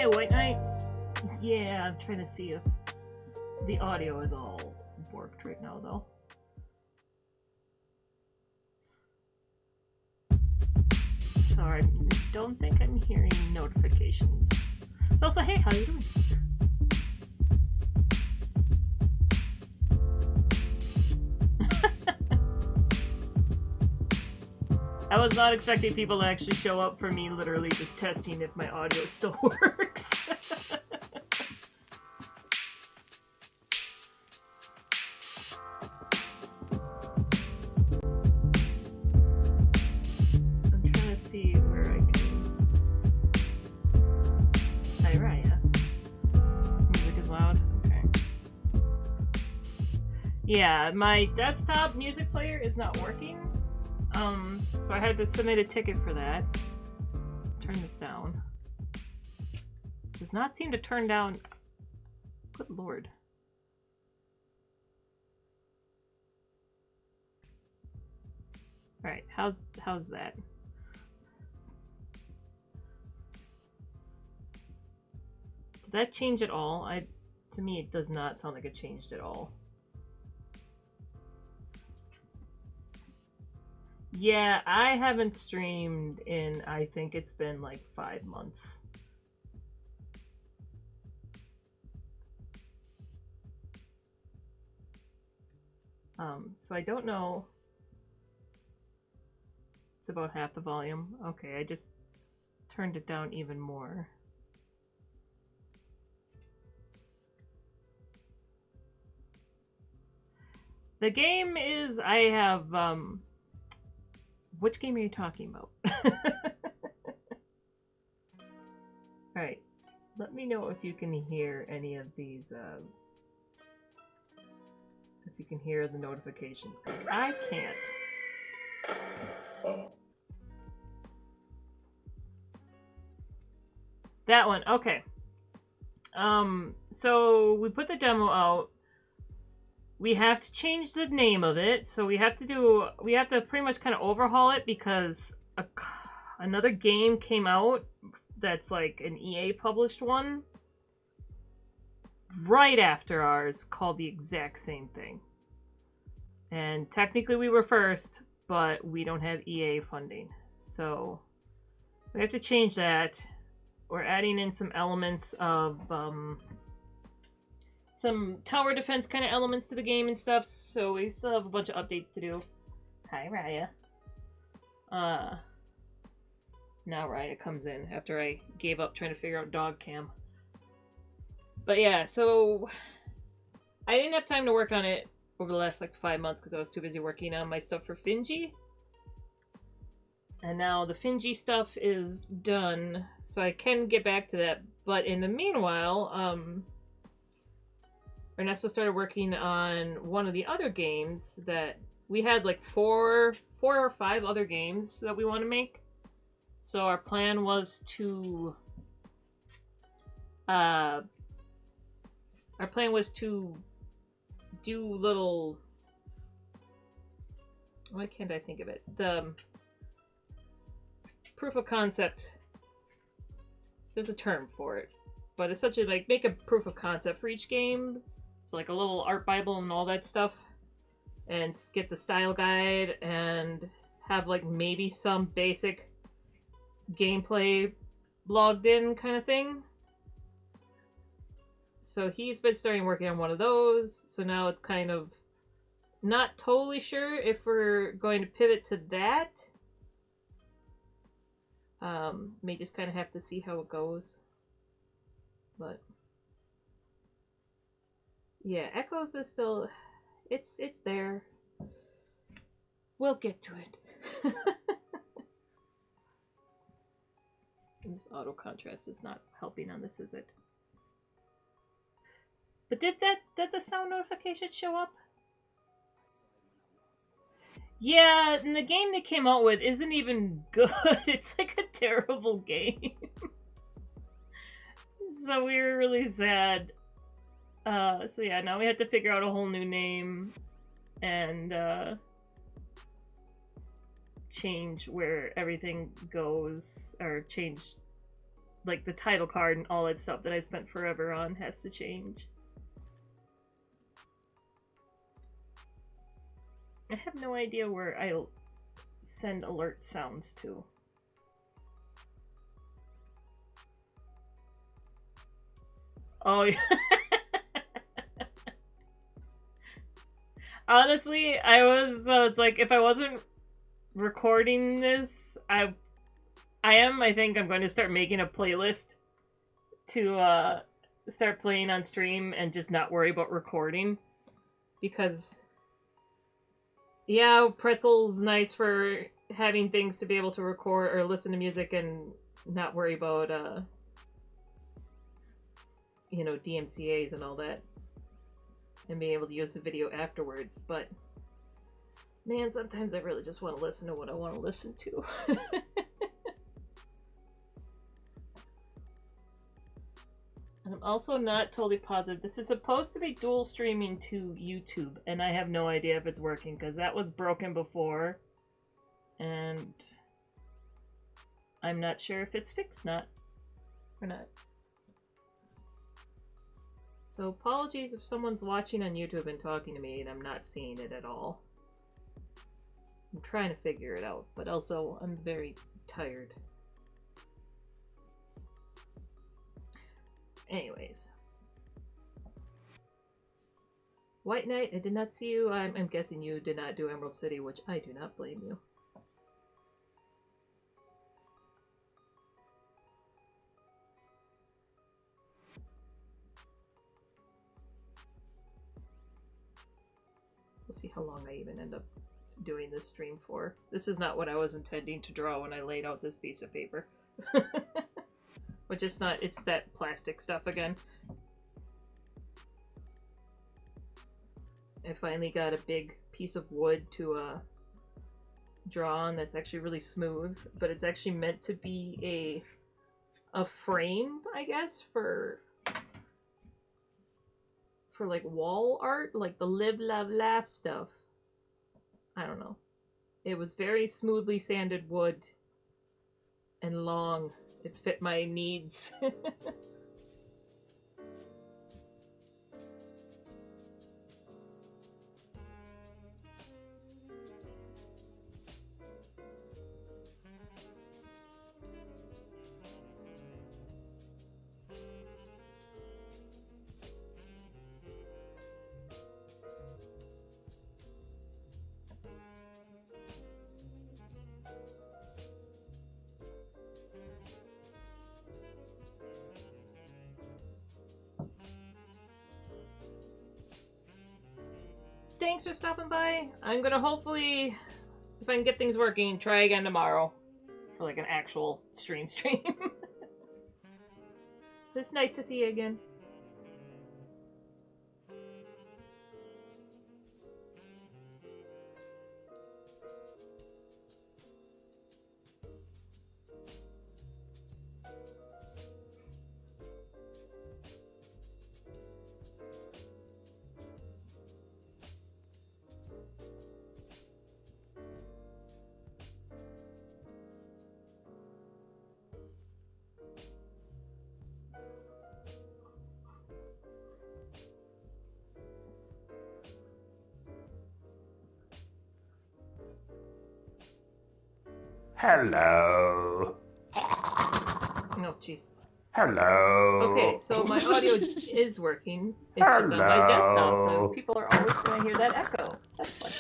Hey, White Knight. Yeah, I'm trying to see if the audio is all worked right now, though. Sorry, I don't think I'm hearing notifications. Also, hey, how you doing? I was not expecting people to actually show up for me literally just testing if my audio still works. I'm trying to see where I can... Hi, Raya. Music is loud? Okay. Yeah, my desktop music player is not working. So I had to submit a ticket for that. Turn this down. Does not seem to turn down. Good lord. Alright, how's that? Did that change at all? To me it does not sound like it changed at all. Yeah, I haven't streamed in, I think it's been like 5 months. So I don't know. It's about half the volume. Okay, I just turned it down even more. The game is, I have, which game are you talking about? Alright, let me know if you can hear any of these, if you can hear the notifications, because I can't. That one, okay. So we put the demo out. We have to change the name of it, so we have to pretty much kind of overhaul it because another game came out that's like an EA published one right after ours called the exact same thing. And technically we were first, but we don't have EA funding. So we have to change that. We're adding in some elements of some tower defense kind of elements to the game and stuff, so we still have a bunch of updates to do. Hi, Raya. Now Raya comes in after I gave up trying to figure out dog cam. But yeah, so I didn't have time to work on it over the last like 5 months because I was too busy working on my stuff for Finji. And now the Finji stuff is done, so I can get back to that. But in the meanwhile, Ernesto started working on one of the other games that we had like four or five other games that we want to make. So our plan was to do little, why can't I think of it? The proof of concept. There's a term for it, but essentially like make a proof of concept for each game. So like a little art bible and all that stuff, and get the style guide and have like maybe some basic gameplay logged in kind of thing. So he's been starting working on one of those. So now it's kind of not totally sure if we're going to pivot to that. May just kind of have to see how it goes. But yeah, Echoes is still, it's there. We'll get to it. This auto contrast is not helping on this, is it? But did the sound notification show up? Yeah, and the game they came out with isn't even good. It's like a terrible game. So we were really sad. So yeah, now we have to figure out a whole new name and change where everything goes, or change like the title card and all that stuff that I spent forever on has to change. I have no idea where I'll send alert sounds to. Oh, yeah. Honestly, it's like, if I wasn't recording this, I think I'm going to start making a playlist to start playing on stream and just not worry about recording. Because, yeah, Pretzel's nice for having things to be able to record or listen to music and not worry about, you know, DMCAs and all that. And being able to use the video afterwards. But, man, sometimes I really just want to listen to what I want to listen to. I'm also not totally positive. This is supposed to be dual streaming to YouTube, and I have no idea if it's working, because that was broken before. And I'm not sure if it's fixed or not. So apologies if someone's watching on YouTube and talking to me and I'm not seeing it at all. I'm trying to figure it out, but also I'm very tired. Anyways. White Knight, I did not see you. I'm guessing you did not do Emerald City, which I do not blame you. We'll see how long I even end up doing this stream for. This is not what I was intending to draw when I laid out this piece of paper. Which it's not, it's that plastic stuff again. I finally got a big piece of wood to draw on that's actually really smooth, but it's actually meant to be a frame, I guess, for like wall art, like the live, love, laugh stuff. I don't know. It was very smoothly sanded wood and long. It fit my needs. Thanks for stopping by. I'm gonna hopefully, if I can get things working, try again tomorrow for like an actual stream. It's nice to see you again. Hello. Oh, jeez. Hello. Okay, so my audio is working. It's just on my desktop, so people are always going to hear that echo. That's fun.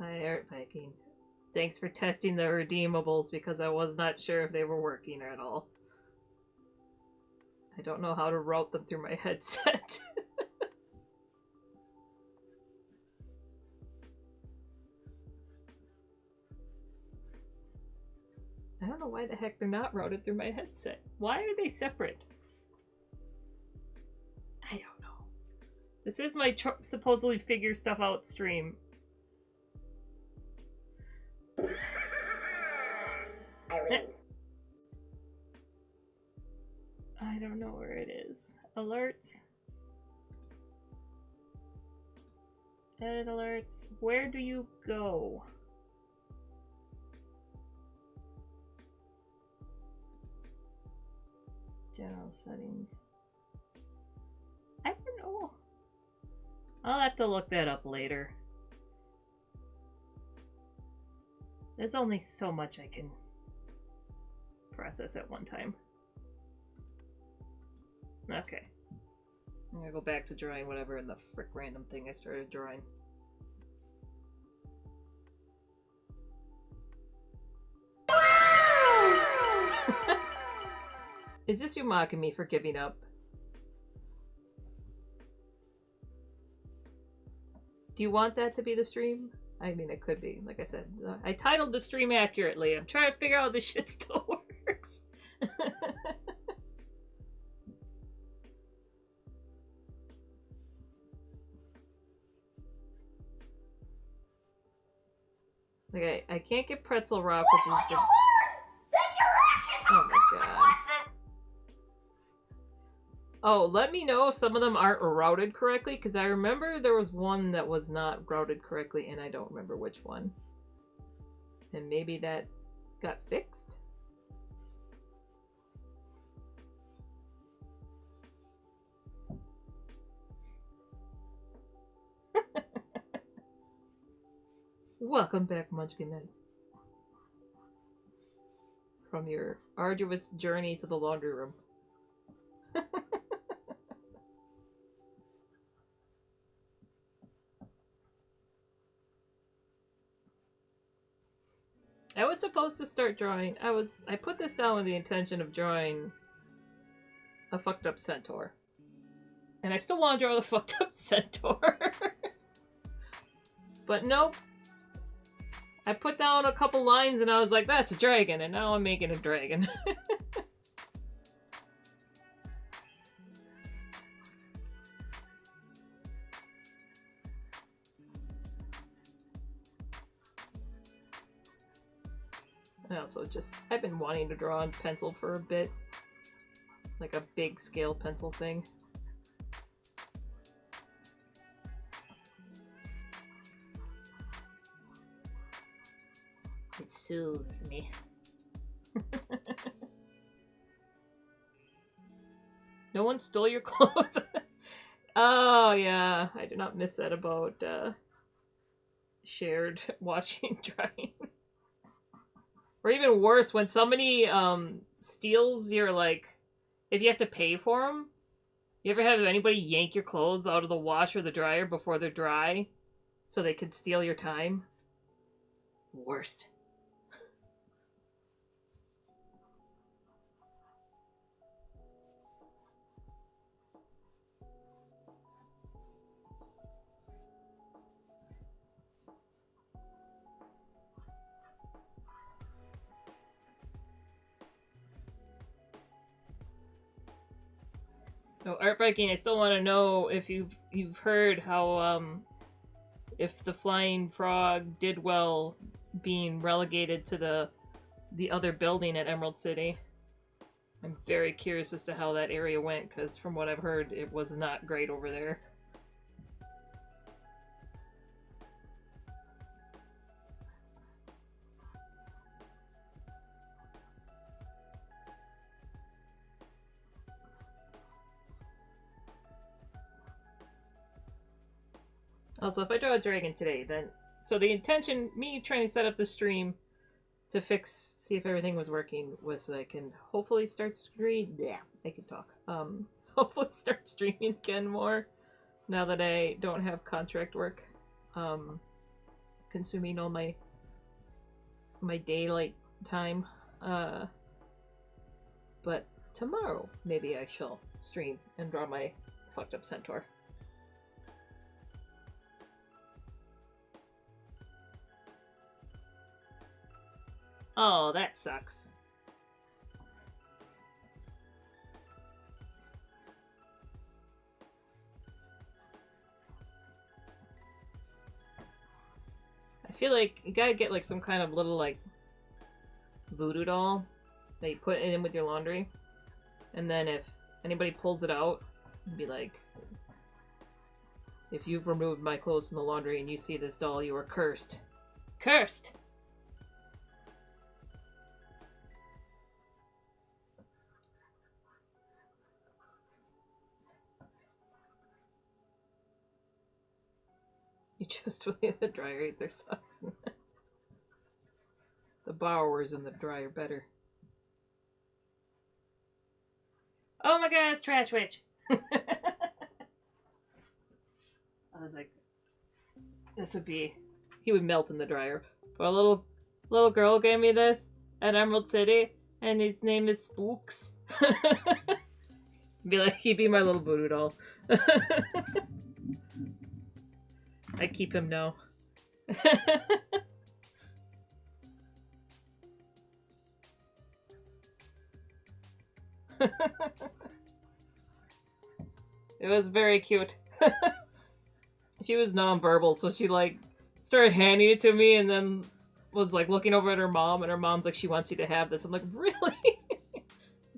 Hi, Art Viking. Thanks for testing the redeemables, because I was not sure if they were working at all. I don't know how to route them through my headset. I don't know why the heck they're not routed through my headset. Why are they separate? I don't know. This is my supposedly figure stuff out stream. I don't know where it is. Alerts. Edit alerts. Where do you go? General settings. I don't know. I'll have to look that up later. There's only so much I can process at one time. Okay. I'm gonna go back to drawing whatever in the frick random thing I started drawing. Is this you mocking me for giving up? Do you want that to be the stream? I mean, it could be. Like I said, I titled the stream accurately. I'm trying to figure out how this shit still works. Okay, I can't get Pretzel Rock, which is the... Oh my god. Oh, let me know if some of them aren't routed correctly, because I remember there was one that was not routed correctly, and I don't remember which one. And maybe that got fixed? Welcome back, Munchkin Knight. From your arduous journey to the laundry room. I was supposed to start drawing. I put this down with the intention of drawing a fucked up centaur. And I still want to draw the fucked up centaur. But nope. I put down a couple lines and I was like, that's a dragon, and now I'm making a dragon. I also just, I've been wanting to draw on pencil for a bit. Like a big scale pencil thing. It soothes me. No one stole your clothes? Oh yeah, I do not miss that about shared washing and drying. Or even worse, when somebody steals your, like, if you have to pay for them, you ever have anybody yank your clothes out of the washer or the dryer before they're dry so they could steal your time? Worst. Oh, Art Viking, I still want to know if you've heard how if the Flying Frog did well being relegated to the other building at Emerald City. I'm very curious as to how that area went, because from what I've heard, it was not great over there. Also, if I draw a dragon today, then... So the intention, me trying to set up the stream to see if everything was working, was so I can hopefully start yeah, I can talk. Hopefully start streaming again more, now that I don't have contract work, consuming all my daylight time. But tomorrow, maybe I shall stream and draw my fucked up centaur. Oh, that sucks. I feel like you gotta get like some kind of little like voodoo doll that you put it in with your laundry, and then if anybody pulls it out, you'd be like, If you've removed my clothes from the laundry and you see this doll, you are cursed. Cursed! You chose to leave the dryer eat their socks. The borrowers in the dryer better. Oh my god, it's Trash Witch! I was like, this would be... He would melt in the dryer. But a little girl gave me this at Emerald City, and his name is Spooks. Be like, he'd be my little voodoo doll. I keep him now. It was very cute. She was nonverbal, so she like started handing it to me and then was like looking over at her mom, and her mom's like, she wants you to have this. I'm like, really?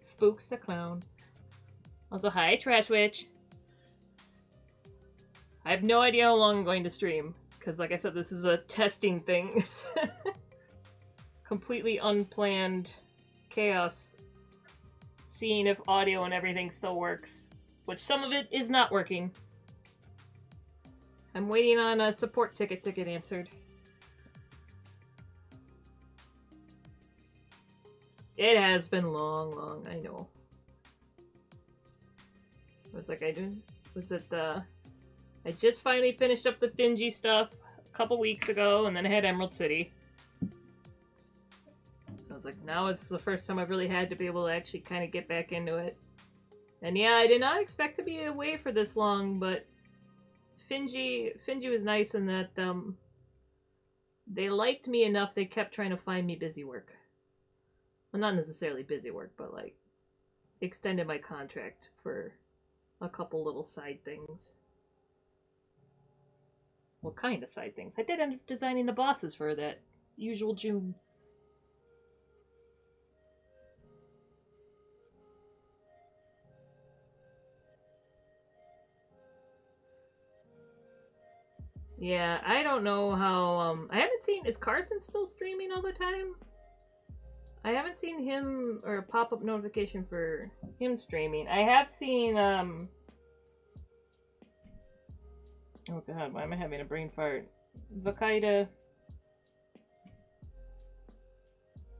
Spooks the clown. Also, hi, Trash Witch. I have no idea how long I'm going to stream, because like I said, this is a testing thing. Completely unplanned chaos. Seeing if audio and everything still works, which some of it is not working. I'm waiting on a support ticket to get answered. It has been long, I know. I was like, I just finally finished up the Finji stuff a couple weeks ago, and then I had Emerald City. So I was like, now it's the first time I've really had to be able to actually kind of get back into it. And yeah, I did not expect to be away for this long, but Finji was nice in that they liked me enough they kept trying to find me busy work. Well, not necessarily busy work, but like extended my contract for a couple little side things. What kind of side things? I did end up designing the bosses for that usual June. Yeah, I don't know how, I haven't seen, is Carson still streaming all the time? I haven't seen him, or a pop-up notification for him streaming. I have seen, oh god, why am I having a brain fart? Vakaida.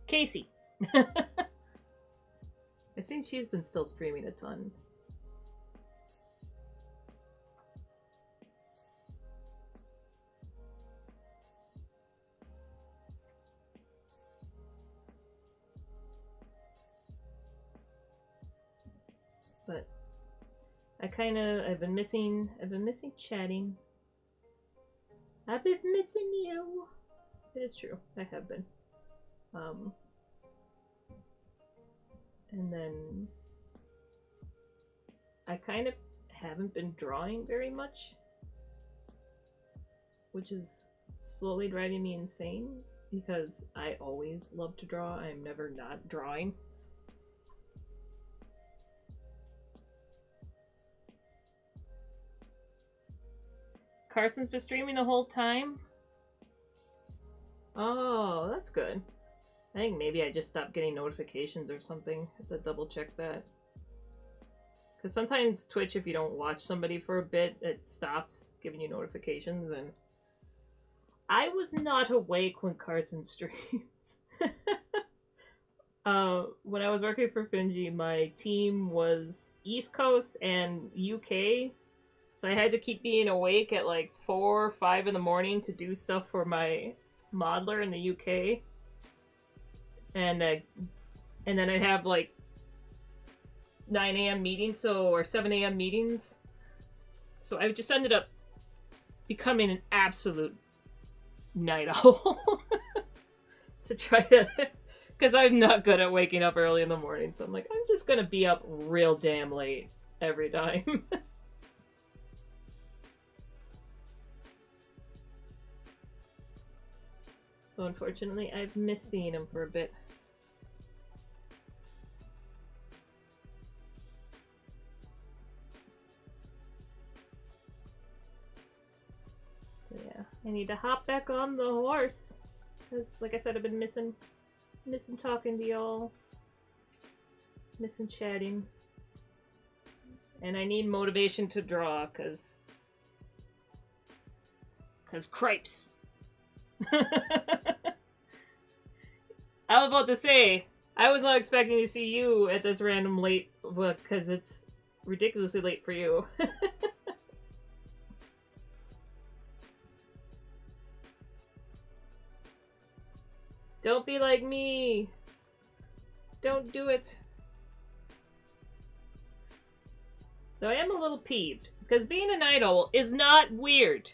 Casey. I've seen she's been still streaming a ton. But I've been missing chatting. I've been missing you. It is true, I have been. And then I kind of haven't been drawing very much, which is slowly driving me insane because I always love to draw. I'm never not drawing. Carson's been streaming the whole time? Oh, that's good. I think maybe I just stopped getting notifications or something. I have to double check that. Because sometimes Twitch, if you don't watch somebody for a bit, it stops giving you notifications, and I was not awake when Carson streams. When I was working for Finji, my team was East Coast and UK, so I had to keep being awake at like 4 or 5 in the morning to do stuff for my modeler in the UK. And then I'd have like 9 a.m. meetings, or 7 a.m. meetings. So I just ended up becoming an absolute night owl to try to, because I'm not good at waking up early in the morning. So I'm like, I'm just gonna be up real damn late every time. So unfortunately, I've missed seeing him for a bit. So yeah, I need to hop back on the horse. Because, like I said, I've been missing talking to y'all. Missing chatting. And I need motivation to draw, because cripes. I was about to say, I was not expecting to see you at this random late book, because it's ridiculously late for you. Don't be like me. Don't do it. Though I am a little peeved, because being a night owl is not weird.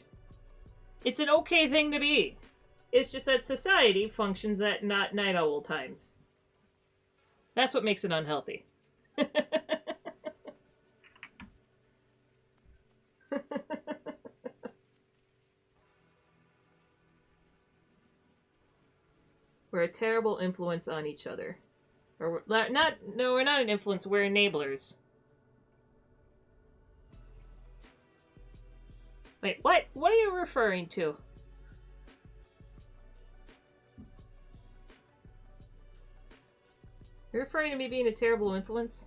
It's an okay thing to be. It's just that society functions at not night owl times. That's what makes it unhealthy. We're a terrible influence on each other. Or we're not an influence, we're enablers. Wait, what? What are you referring to? You're referring to me being a terrible influence?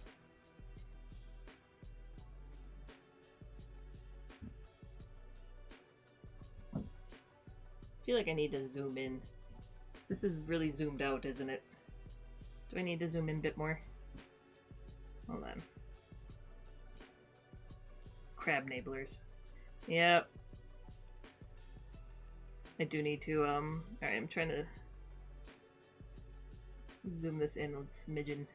I feel like I need to zoom in. This is really zoomed out, isn't it? Do I need to zoom in a bit more? Hold on. Crab nabblers. Yep. I do need to, alright, I'm trying to zoom this in a smidgen.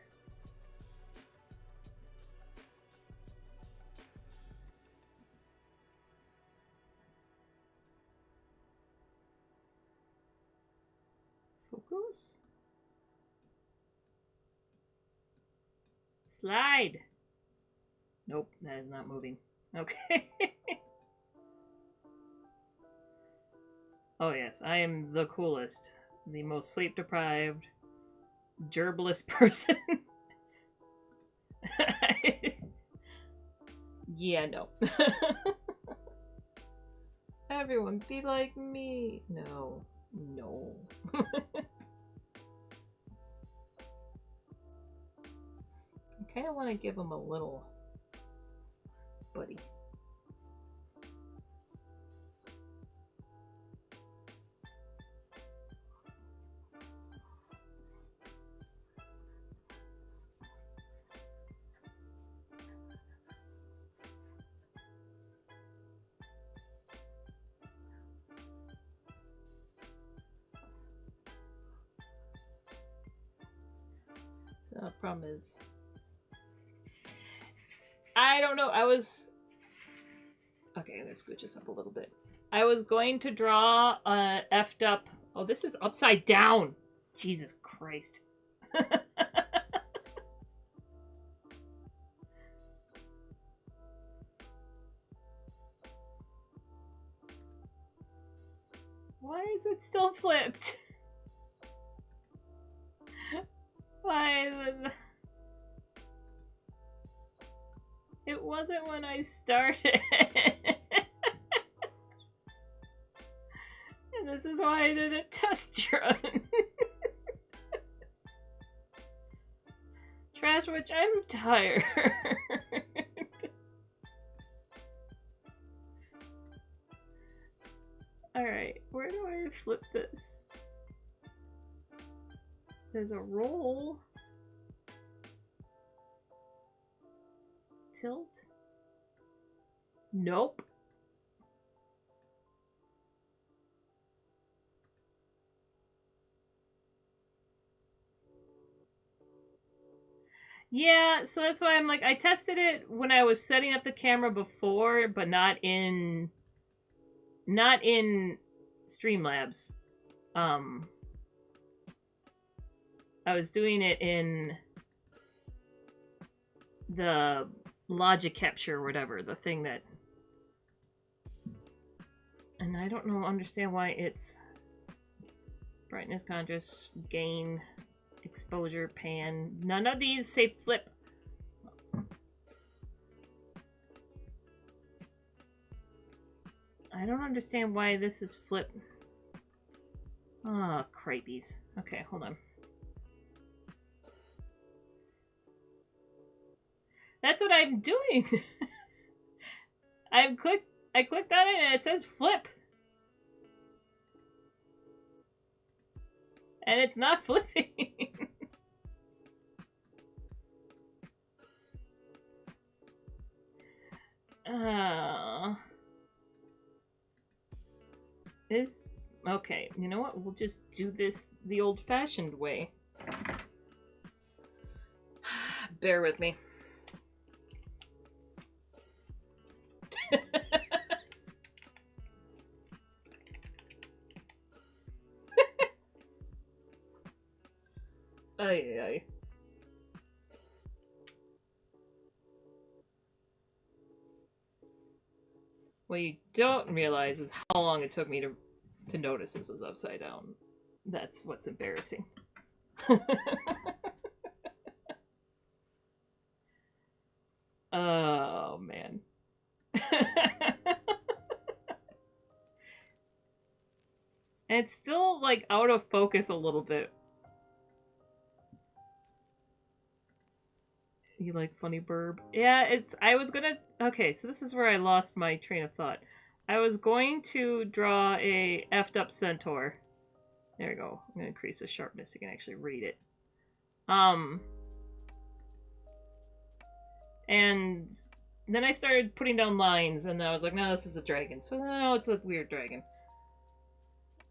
Focus? Slide! Nope, that is not moving. Okay. Oh yes, I am the coolest. The most sleep-deprived, gerbless person. Yeah, no. Everyone be like me. No. No. I kind of want to give him a little buddy. So the problem is, I don't know. Okay, I'm gonna scooch this up a little bit. I was going to draw a effed up. Oh, this is upside down. Jesus Christ. Why is it still flipped? Why is it... It wasn't when I started. And this is why I did a test run. Trash Witch, I'm tired. Alright, where do I flip this? There's a roll. Tilt? Nope. Yeah, so that's why I'm like, I tested it when I was setting up the camera before, but not in Streamlabs. I was doing it in the Logic Capture or whatever, the thing that... And I don't understand why it's brightness, contrast, gain, exposure, pan. None of these say flip. I I don't understand why this is flip. Ah, oh, cripeys. Okay, hold on. That's what I'm doing. I clicked on it and it says flip. And it's not flipping. It's okay. You know what? We'll just do this the old-fashioned way. Bear with me. Ay, ay. What you don't realize is how long it took me to notice this was upside down. That's what's embarrassing. Oh, man. And it's still, like, out of focus a little bit. You like funny burb? Yeah, I was gonna... Okay, so this is where I lost my train of thought. I was going to draw a effed up centaur. There we go. I'm gonna increase the sharpness so you can actually read it. And then I started putting down lines, and I was like, no, this is a dragon. So no, it's a weird dragon.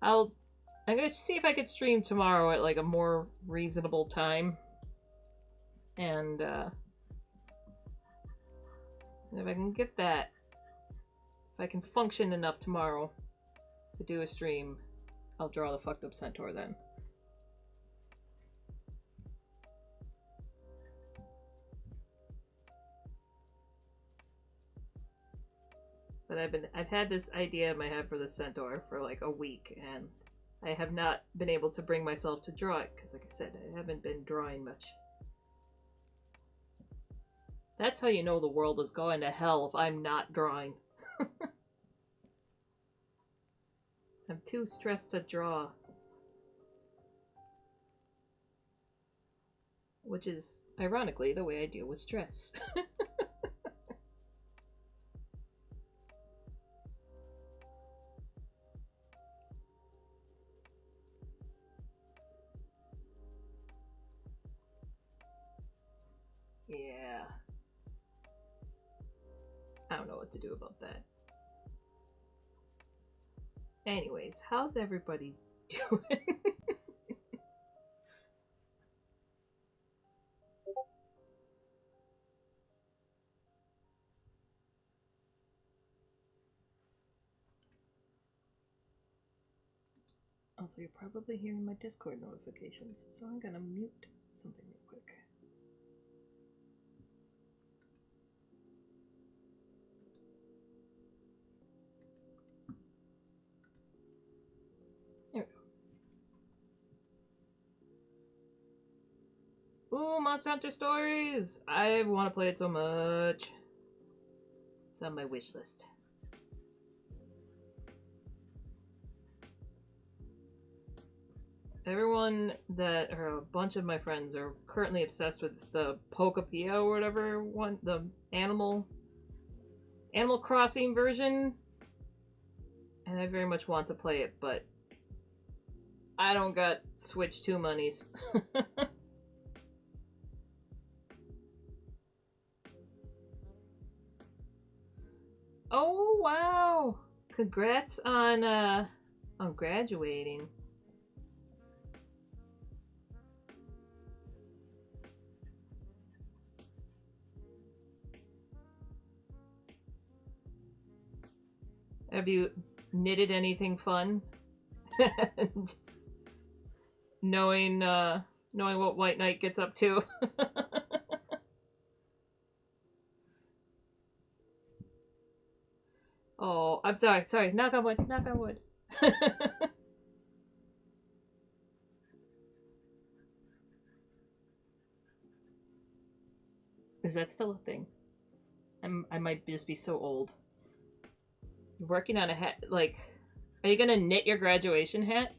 I'm gonna see if I could stream tomorrow at like a more reasonable time. And if I can get that, if I can function enough tomorrow to do a stream, I'll draw the fucked up centaur then. But I've had this idea in my head for the centaur for like a week, and I have not been able to bring myself to draw it because, like I said, I haven't been drawing much. That's how you know the world is going to hell if I'm not drawing. I'm too stressed to draw. Which is, ironically, the way I deal with stress. Yeah. I don't know what to do about that. Anyways, how's everybody doing? Also, you're probably hearing my Discord notifications, so I'm gonna mute something real quick. There we go. Ooh, Monster Hunter Stories! I want to play it so much. It's on my wish list. Everyone that, or a bunch of my friends, are currently obsessed with the Pokepia or whatever one, the Animal Crossing version, and I very much want to play it, but I don't got Switch 2 monies. Oh wow! Congrats on graduating. Have you knitted anything fun? Just knowing what White Knight gets up to. Oh, I'm sorry. Knock on wood. Is that still a thing? I might just be so old. Working on a hat, like, are you gonna knit your graduation hat?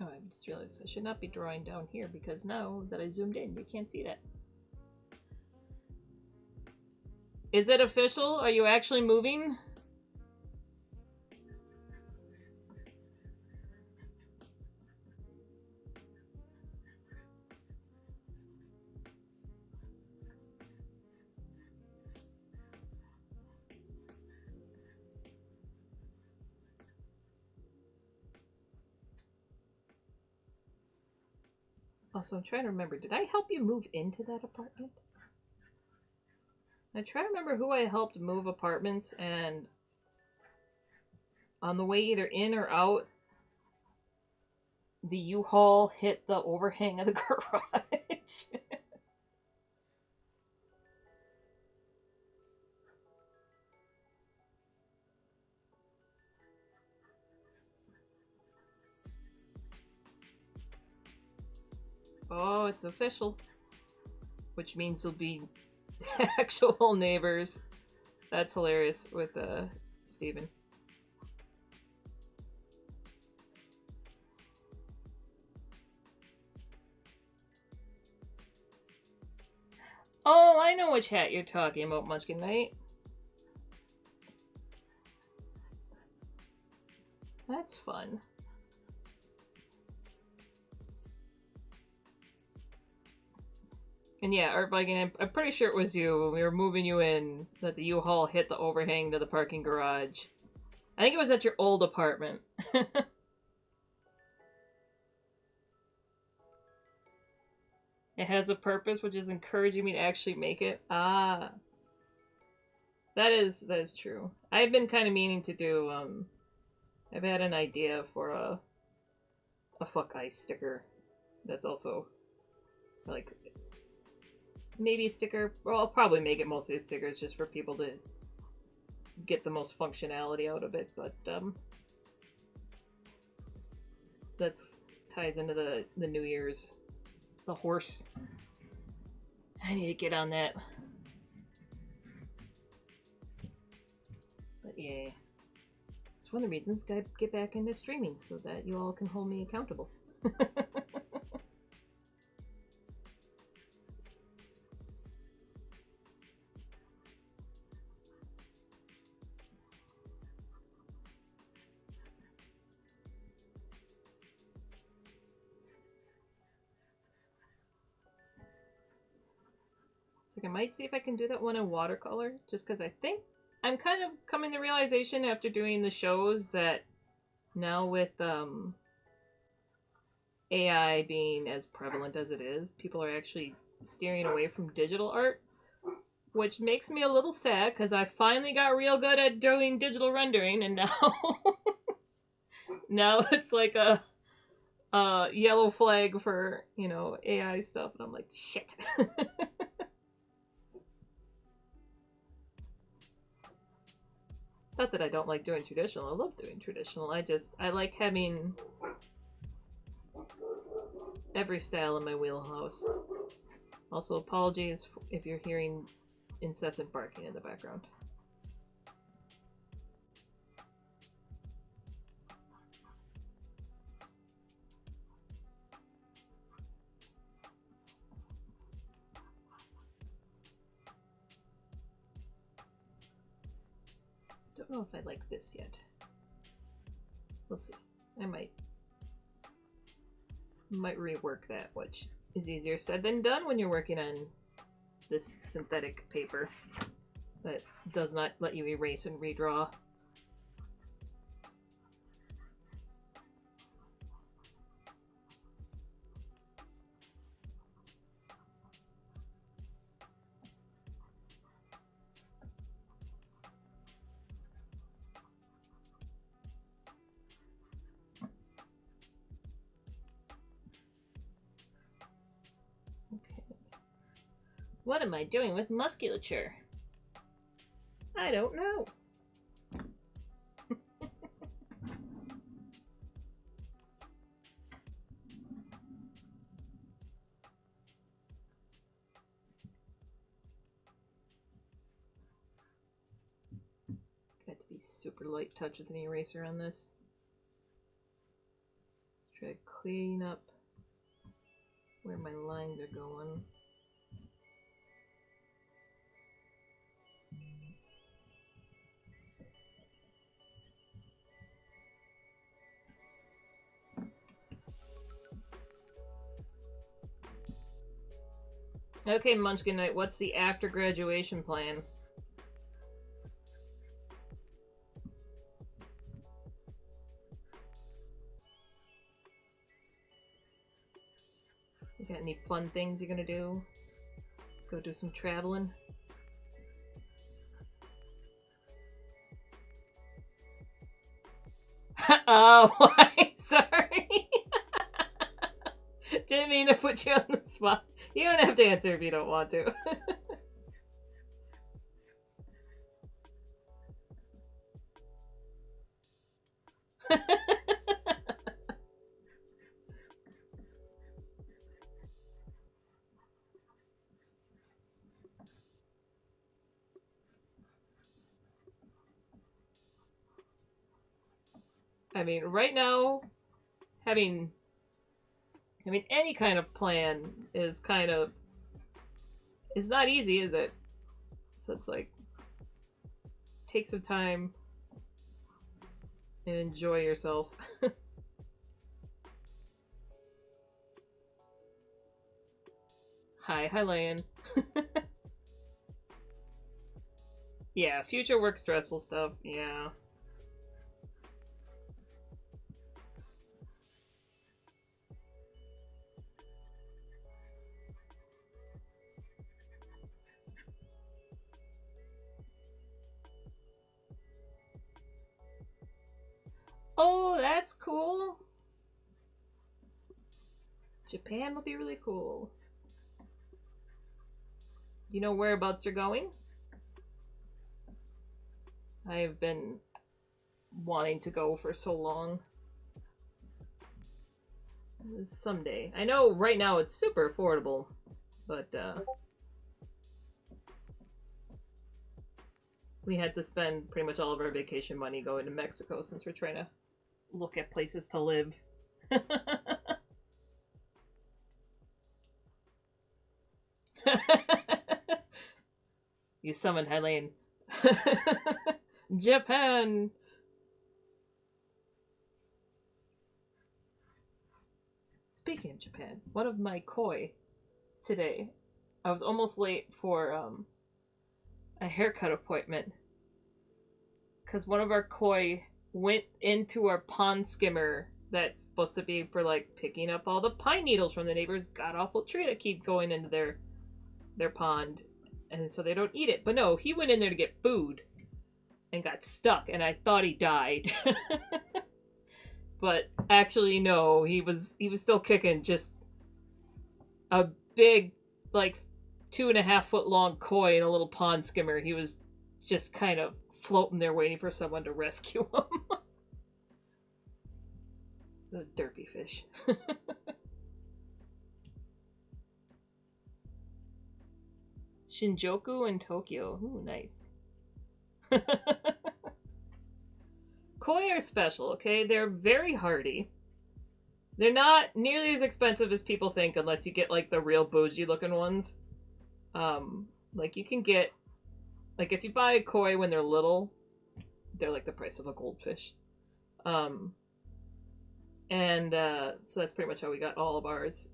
Oh, I just realized I should not be drawing down here because now that I zoomed in, you can't see that. Is it official? Are you actually moving? Also, I'm trying to remember, did I help you move into that apartment? I try to remember who I helped move apartments, and on the way either in or out, the U-Haul hit the overhang of the garage. Oh, it's official. Which means you'll be actual neighbors. That's hilarious with Steven. Oh, I know which hat you're talking about, Munchkin Knight. That's fun. And yeah, Art Viking, I'm pretty sure it was you when we were moving you in that the U-Haul hit the overhang to the parking garage. I think it was at your old apartment. It has a purpose, which is encouraging me to actually make it. Ah. That is true. I've been kind of meaning to do, I've had an idea for a fuck ice sticker that's also, like, maybe a sticker. Well, I'll probably make it mostly stickers just for people to get the most functionality out of it, but, that's ties into the New Year's. The horse. I need to get on that. But yeah. It's one of the reasons I get back into streaming, so that you all can hold me accountable. I might see if I can do that one in watercolor, just because I think I'm kind of coming to realization after doing the shows that now with AI being as prevalent as it is, people are actually steering away from digital art, which makes me a little sad because I finally got real good at doing digital rendering, and now now it's like a yellow flag for, you know, AI stuff, and I'm like, shit. Not that I don't like doing traditional. I love doing traditional. I like having every style in my wheelhouse. Also, apologies if you're hearing incessant barking in the background. Don't know if I like this yet. We'll see. I might rework that, which is easier said than done when you're working on this synthetic paper that does not let you erase and redraw. What am I doing with musculature? I don't know. Got to be super light touch with an eraser on this. Let's try to clean up where my lines are going. Okay, Munchkin Knight, what's the after graduation plan? You got any fun things you're gonna do? Go do some traveling? Oh, sorry. Didn't mean to put you on the spot. You don't have to answer if you don't want to. I mean, right now, having any kind of plan is kind of... It's not easy, is it? So it's like, take some time and enjoy yourself. Hi, Lan. Yeah, future work stressful stuff, yeah. Oh, that's cool. Japan will be really cool. You know whereabouts you're going? I have been wanting to go for so long. Someday. I know right now it's super affordable, but we had to spend pretty much all of our vacation money going to Mexico since we're trying to look at places to live. You summoned Helene. Japan! Speaking of Japan, one of my koi today, I was almost late for a haircut appointment because one of our koi went into our pond skimmer that's supposed to be for like picking up all the pine needles from the neighbor's god awful tree that keep going into their pond, and so they don't eat it. But no, he went in there to get food and got stuck, and I thought he died. But actually no, he was still kicking. Just a big, like 2.5 foot long koi in a little pond skimmer. He was just kind of floating there waiting for someone to rescue him. The derpy fish. Shinjuku in Tokyo. Ooh, nice. Koi are special, okay? They're very hardy. They're not nearly as expensive as people think unless you get like the real bougie looking ones. Like you can get, like if you buy a koi when they're little, they're like the price of a goldfish. So that's pretty much how we got all of ours.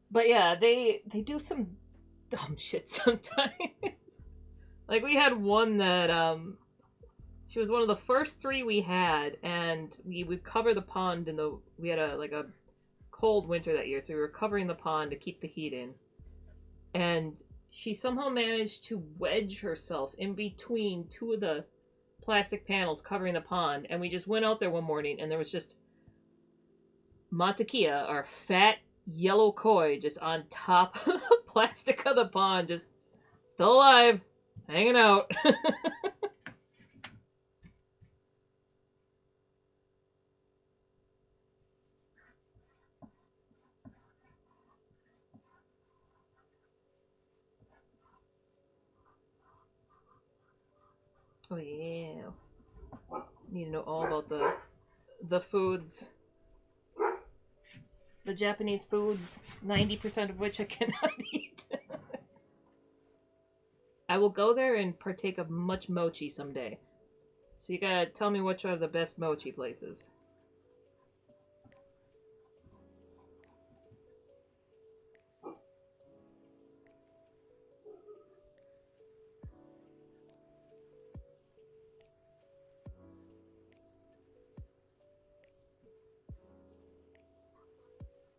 But yeah, they do some dumb shit sometimes. Like we had one that she was one of the first 3 we had, and we would cover the pond we had a cold winter that year, so we were covering the pond to keep the heat in. And she somehow managed to wedge herself in between 2 of the plastic panels covering the pond, and we just went out there one morning and there was just Matakia, our fat yellow koi just on top of the plastic of the pond, just still alive, hanging out. Oh yeah. Need to know all about the foods. The Japanese foods, 90% of which I cannot eat. I will go there and partake of much mochi someday. So you gotta tell me which are the best mochi places.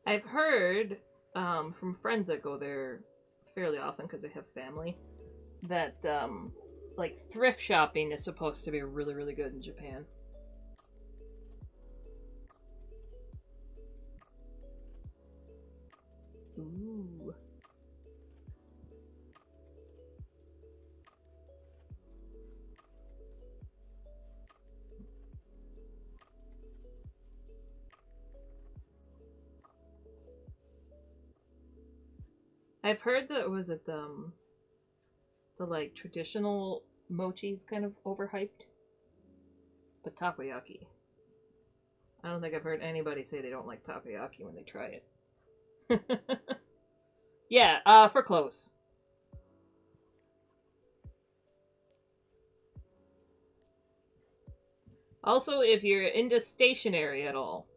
I've heard from friends that go there fairly often because they have family that like thrift shopping is supposed to be really, really good in Japan. Ooh. I've heard that was it the like traditional mochi's kind of overhyped, but takoyaki. I don't think I've heard anybody say they don't like takoyaki when they try it. Yeah, for clothes. Also, if you're into stationery at all,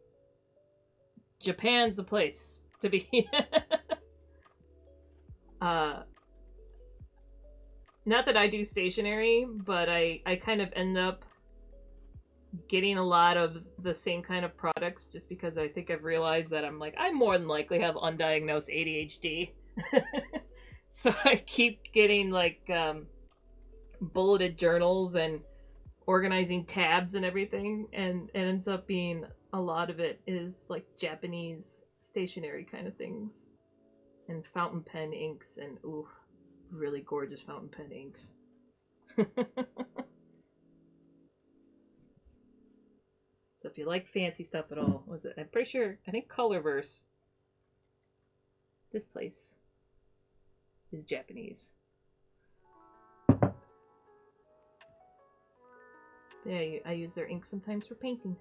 Japan's the place to be. uh, not that I do stationery, but I kind of end up getting a lot of the same kind of products just because I think I've realized that I more than likely have undiagnosed ADHD. So I keep getting like bulleted journals and organizing tabs and everything, and it ends up being a lot of it is like Japanese stationery kind of things and fountain pen inks and ooh, really gorgeous fountain pen inks. So if you like fancy stuff at all, was it? I'm pretty sure. I think Colorverse. This place is Japanese. Yeah, I use their ink sometimes for painting.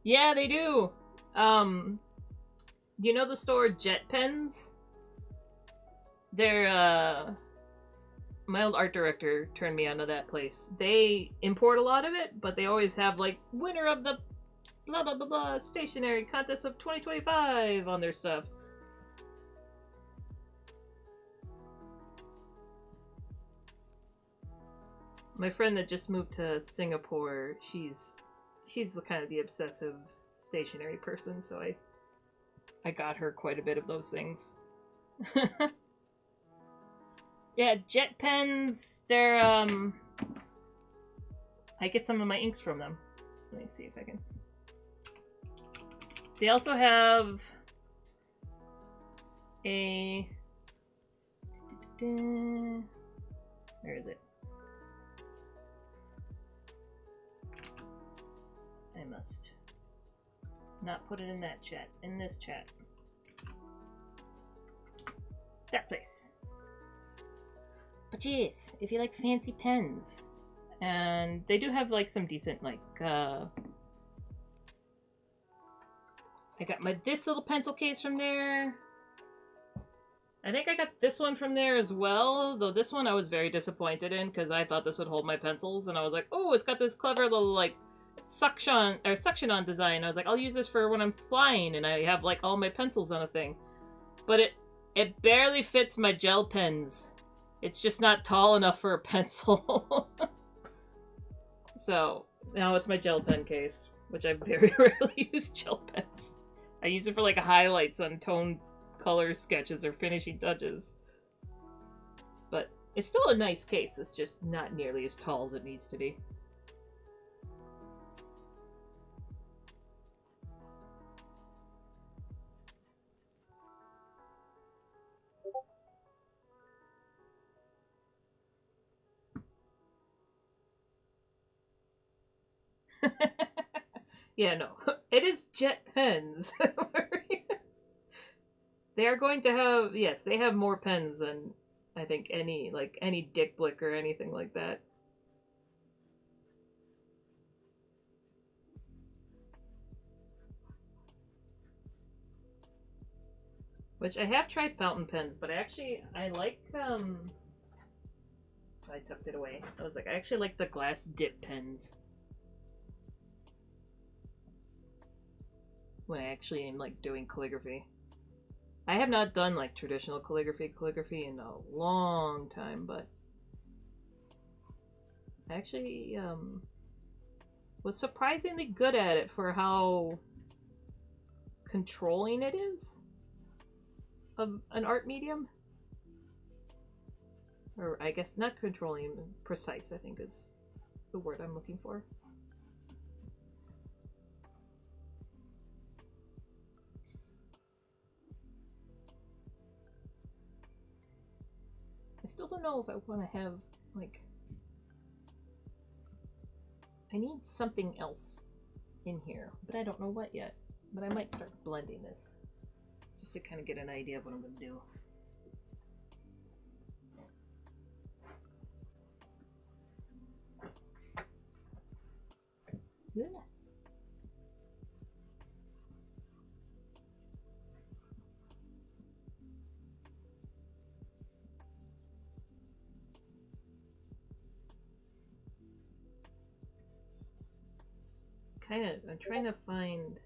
Yeah, they do. You know the store Jet Pens? They're my old art director turned me onto that place. They import a lot of it, but they always have like winner of the blah blah blah blah stationery contest of 2025 on their stuff. My friend that just moved to Singapore, she's the kind of the obsessive stationery person, so I got her quite a bit of those things. Yeah, Jet Pens, they're I get some of my inks from them. Let me see if I can. They also have a where is it? I must not put it in that chat. In this chat. That place. But yes, if you like fancy pens. And they do have like some decent like I got this little pencil case from there. I think I got this one from there as well, though this one I was very disappointed in because I thought this would hold my pencils, and I was like, oh, it's got this clever little like suction on design. I was like, I'll use this for when I'm flying and I have like all my pencils on a thing. But it barely fits my gel pens. It's just not tall enough for a pencil. So now it's my gel pen case, which I very rarely use gel pens. I use it for like highlights on toned color sketches or finishing touches. But it's still a nice case, it's just not nearly as tall as it needs to be. Yeah, no. It is jet pens. They are going to have, yes, they have more pens than I think any Dick Blick or anything like that. Which I have tried fountain pens, but I like I tucked it away. I was like, I actually like the glass dip pens. When I actually am like doing calligraphy. I have not done like traditional calligraphy in a long time, but I actually was surprisingly good at it for how controlling it is of an art medium. Or I guess not controlling, precise I think is the word I'm looking for. I still don't know if I want to have, like... I need something else in here, but I don't know what yet. But I might start blending this, just to kind of get an idea of what I'm going to do. Yeah. I'm trying to find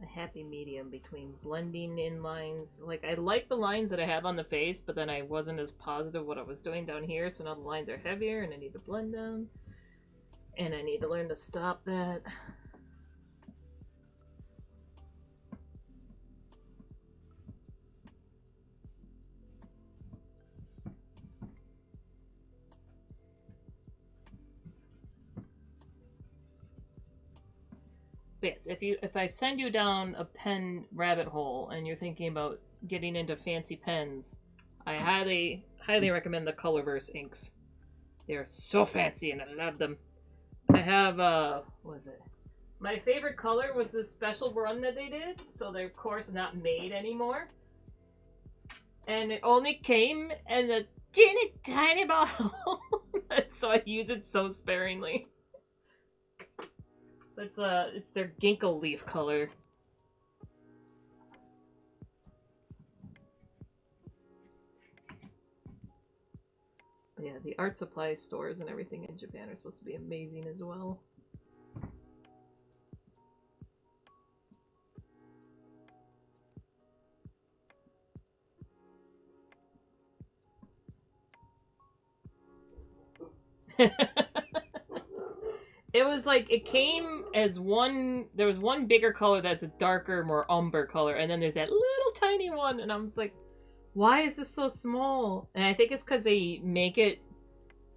a happy medium between blending in lines. Like, I like the lines that I have on the face, but then I wasn't as positive what I was doing down here, so now the lines are heavier and I need to blend them. And I need to learn to stop that. Yes, if I send you down a pen rabbit hole and you're thinking about getting into fancy pens, I highly recommend the Colorverse inks. They are so fancy and I love them. I have what was it? My favorite color was the special run that they did, so they're of course not made anymore. And it only came in a teeny tiny bottle, so I use it so sparingly. It's their ginkgo leaf color. Yeah, the art supply stores and everything in Japan are supposed to be amazing as well. It was like, it came as one, there was one bigger color that's a darker, more umber color, and then there's that little tiny one, and I was like, why is this so small? And I think it's because they make it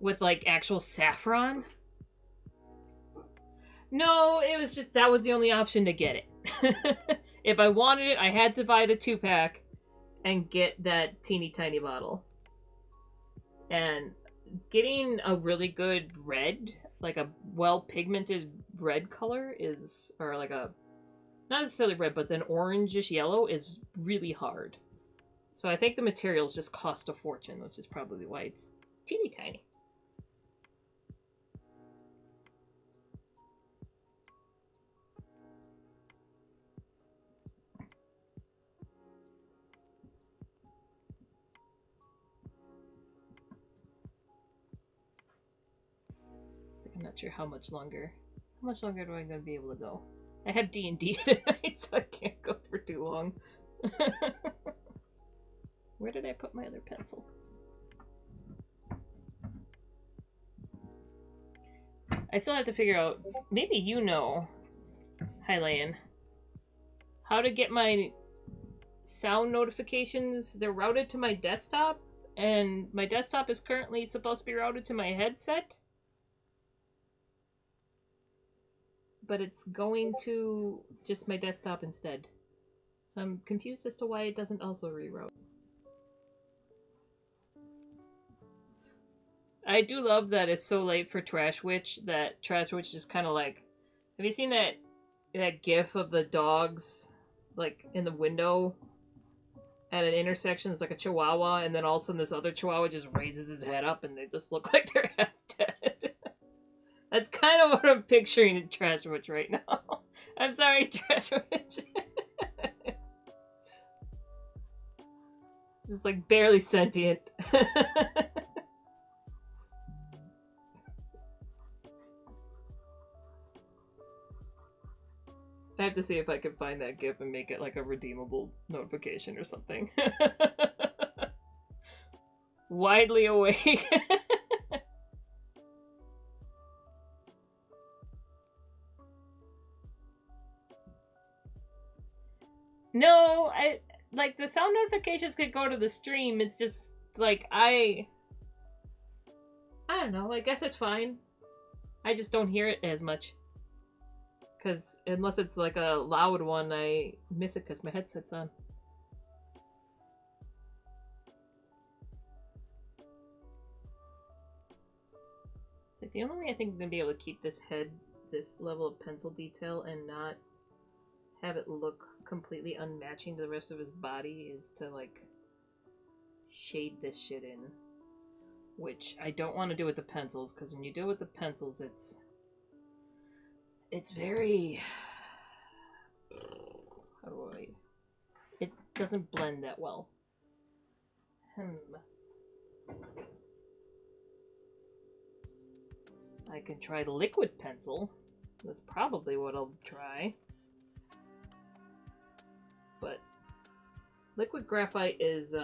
with like actual saffron. No, it was just, that was the only option to get it. If I wanted it, I had to buy the 2-pack and get that teeny tiny bottle. And getting a really good red, like a well pigmented red color is, or like a, not necessarily red, but then orangish yellow is really hard. So I think the materials just cost a fortune, which is probably why it's teeny tiny. I'm not sure how much longer. How much longer do I gonna be able to go? I have D&D tonight, so I can't go for too long. Where did I put my other pencil? I still have to figure out, maybe you know, Hylian, how to get my sound notifications, they're routed to my desktop, and my desktop is currently supposed to be routed to my headset. But it's going to just my desktop instead. So I'm confused as to why it doesn't also reroute. I do love that it's so late for Trash Witch that Trash Witch is kind of like... Have you seen that gif of the dogs, like, in the window at an intersection? It's like a chihuahua, and then all of a sudden this other chihuahua just raises his head up and they just look like they're half dead. That's kind of what I'm picturing in Trash Witch right now. I'm sorry, Trash Witch. Just like barely sentient. I have to see if I can find that GIF and make it like a redeemable notification or something. Widely awake. No, like the sound notifications could go to the stream. It's just like I don't know. I guess it's fine. I just don't hear it as much. Because unless it's like a loud one, I miss it because my headset's on. It's like the only way I think I'm going to be able to keep this level of pencil detail and not have it look completely unmatching to the rest of his body is to like shade this shit in. Which I don't want to do with the pencils, because when you do it with the pencils, it's very... How do I... It doesn't blend that well. I can try the liquid pencil. That's probably what I'll try. But liquid graphite is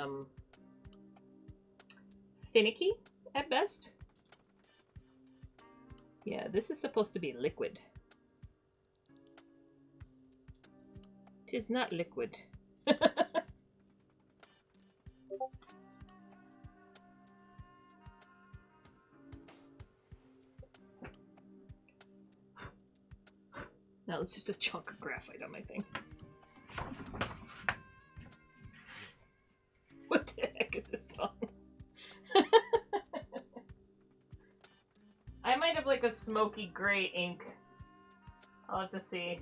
finicky at best. Yeah, this is supposed to be liquid. It is not liquid. Now it's just a chunk of graphite on my thing. What the heck is this song? I might have like a smoky gray ink. I'll have to see.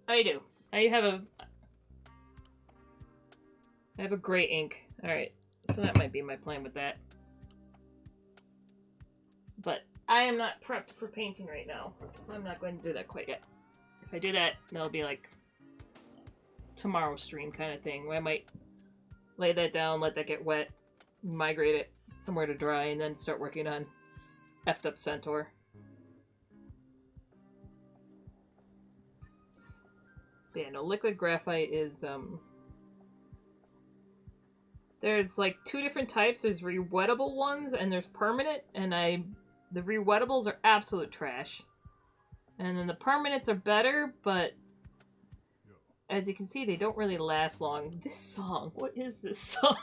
I do. I have a gray ink. Alright, so that might be my plan with that. But I am not prepped for painting right now, so I'm not going to do that quite yet. If I do that, that'll be like tomorrow's stream kind of thing, where I might lay that down, let that get wet, migrate it somewhere to dry, and then start working on F'd Up Centaur. But yeah, no, liquid graphite is, there's like two different types. There's rewettable ones, and there's permanent, and the rewettables are absolute trash. And then the permanents are better, but as you can see, they don't really last long. This song, what is this song?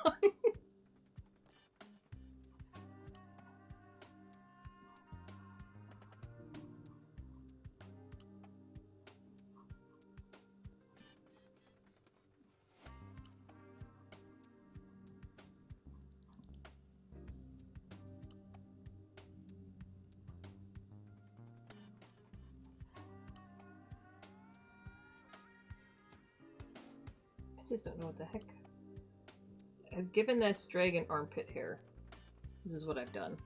I just don't know what the heck. I've given this dragon armpit hair. This is what I've done.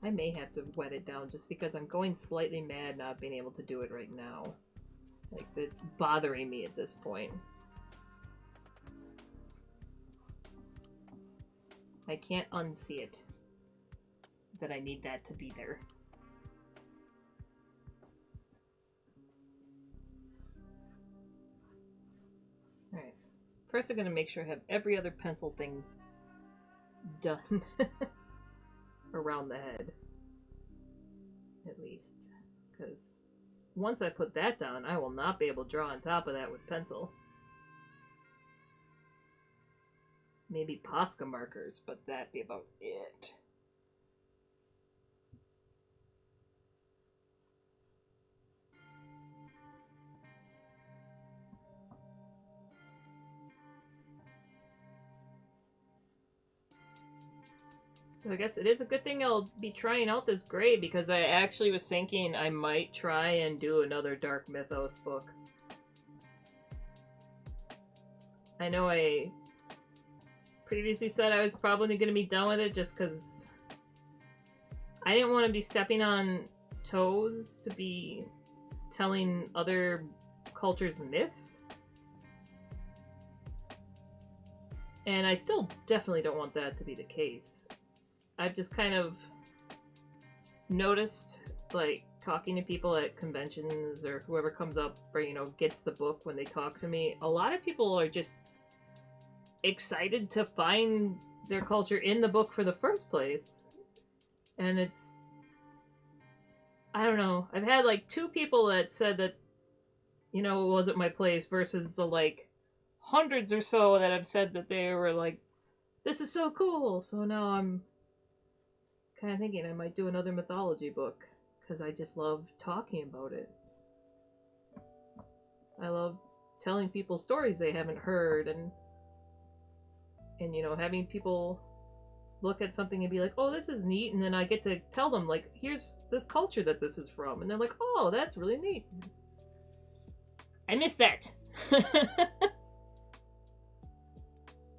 I may have to wet it down just because I'm going slightly mad not being able to do it right now. Like, it's bothering me at this point. I can't unsee it. That I need that to be there. Alright. First I'm going to make sure I have every other pencil thing done around the head. at least. Because once I put that down, I will not be able to draw on top of that with pencil. Maybe Posca markers, but that'd be about it. So I guess it is a good thing I'll be trying out this gray, because I actually was thinking I might try and do another Dark Mythos book. I know I previously said I was probably going to be done with it just because I didn't want to be stepping on toes to be telling other cultures' myths. And I still definitely don't want that to be the case. I've just kind of noticed, like, talking to people at conventions or whoever comes up or, you know, gets the book when they talk to me, a lot of people are just excited to find their culture in the book for the first place. And it's... I don't know. I've had, like, 2 people that said that, you know, it wasn't my place, versus the, like, hundreds or so that have said that they were like, this is so cool. So now I'm kind of thinking I might do another mythology book, because I just love talking about it. I love telling people stories they haven't heard, and you know, having people look at something and be like, oh, this is neat, and then I get to tell them, like, here's this culture that this is from, and they're like, oh, that's really neat. I missed that.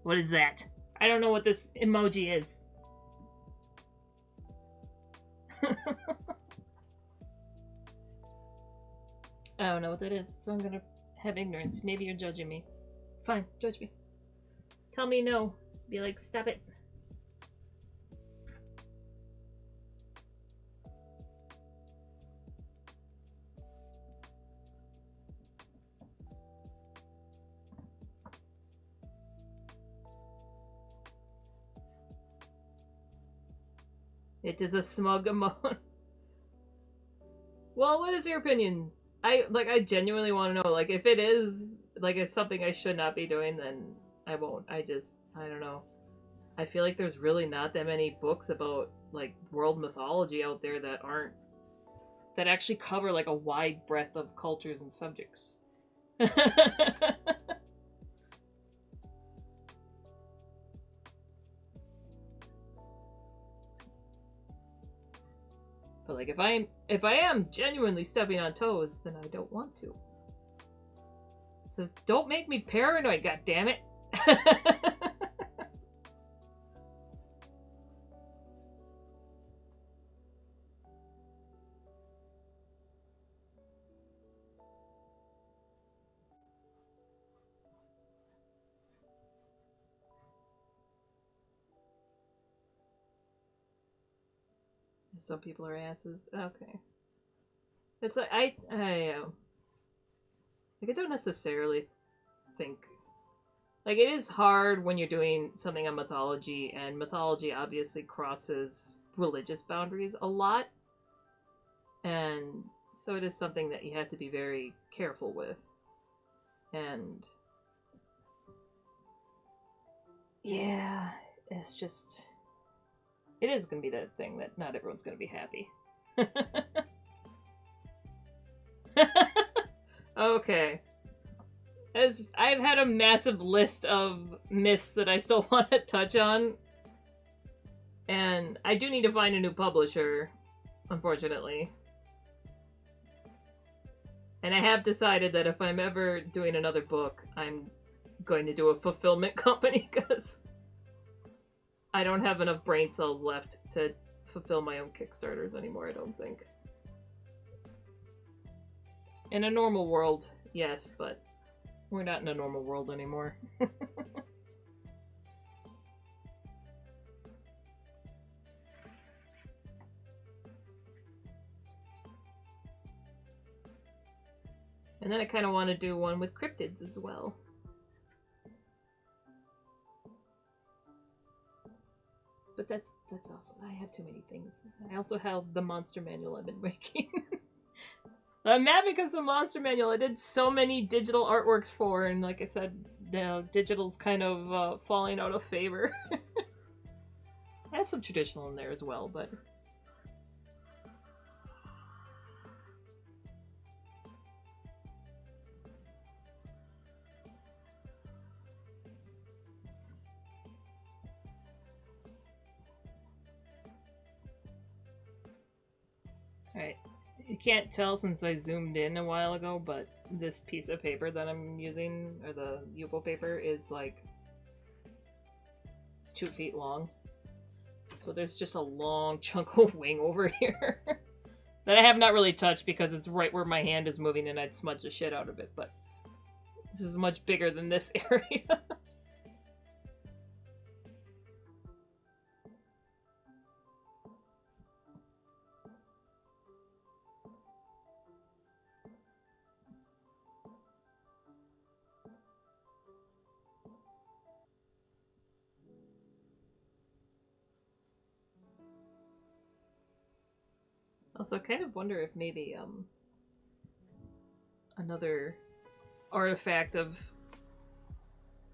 What is that? I don't know what this emoji is. I don't know what that is, so I'm gonna have ignorance. Maybe you're judging me. Fine, judge me. Tell me no. Be like, stop it. It is a smug emotion. Well, what is your opinion? I genuinely want to know. Like, if it is, like, it's something I should not be doing, then I won't. I don't know. I feel like there's really not that many books about, like, world mythology out there that actually cover, like, a wide breadth of cultures and subjects. But, like, if I am genuinely stepping on toes, then I don't want to. So don't make me paranoid, goddammit. Some people are asses. Okay. It's like, like, I don't necessarily think, like, it is hard when you're doing something on mythology, and mythology obviously crosses religious boundaries a lot, and so it is something that you have to be very careful with. And yeah, it's just, it is going to be that thing that not everyone's going to be happy. Okay. As I've had a massive list of myths that I still want to touch on. And I do need to find a new publisher, unfortunately. And I have decided that if I'm ever doing another book, I'm going to do a fulfillment company, because I don't have enough brain cells left to fulfill my own Kickstarters anymore, I don't think. In a normal world, yes, but we're not in a normal world anymore. And then I kind of want to do one with cryptids as well. But But that's awesome. I have too many things. I also have the monster manual I've been making. I'm mad because the monster manual I did so many digital artworks for, and like I said, digital's kind of falling out of favor. I have some traditional in there as well, but alright. You can't tell since I zoomed in a while ago, but this piece of paper that I'm using, or the Yupo paper, is like 2 feet long. So there's just a long chunk of wing over here that I have not really touched because it's right where my hand is moving and I'd smudge the shit out of it, but this is much bigger than this area. Also, I kind of wonder if maybe another artifact of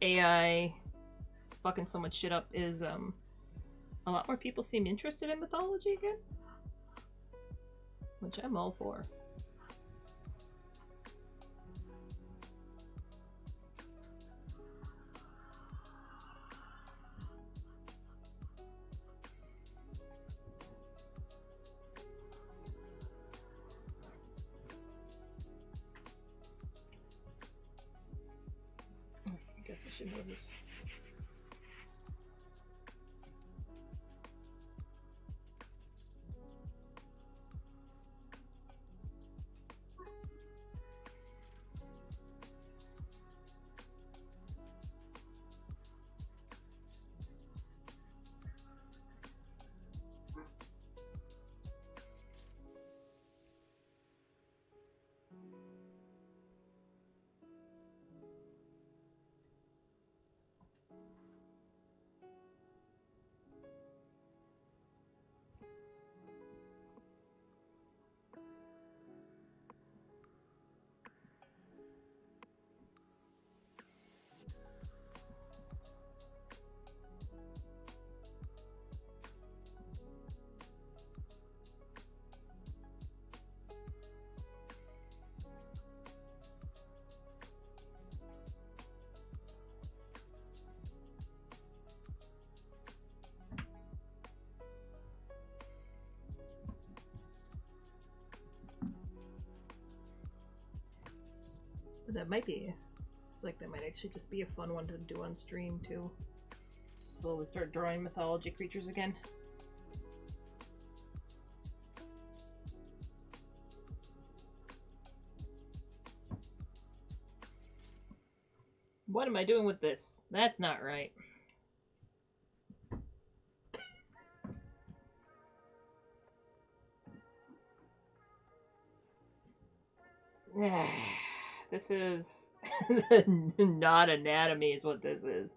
AI fucking so much shit up is a lot more people seem interested in mythology again, which I'm all for. I guess I should know this. But that might be, it's like that might actually just be a fun one to do on stream too. Just slowly start drawing mythology creatures again. What am I doing with this? That's not right. This is not anatomy is what this is.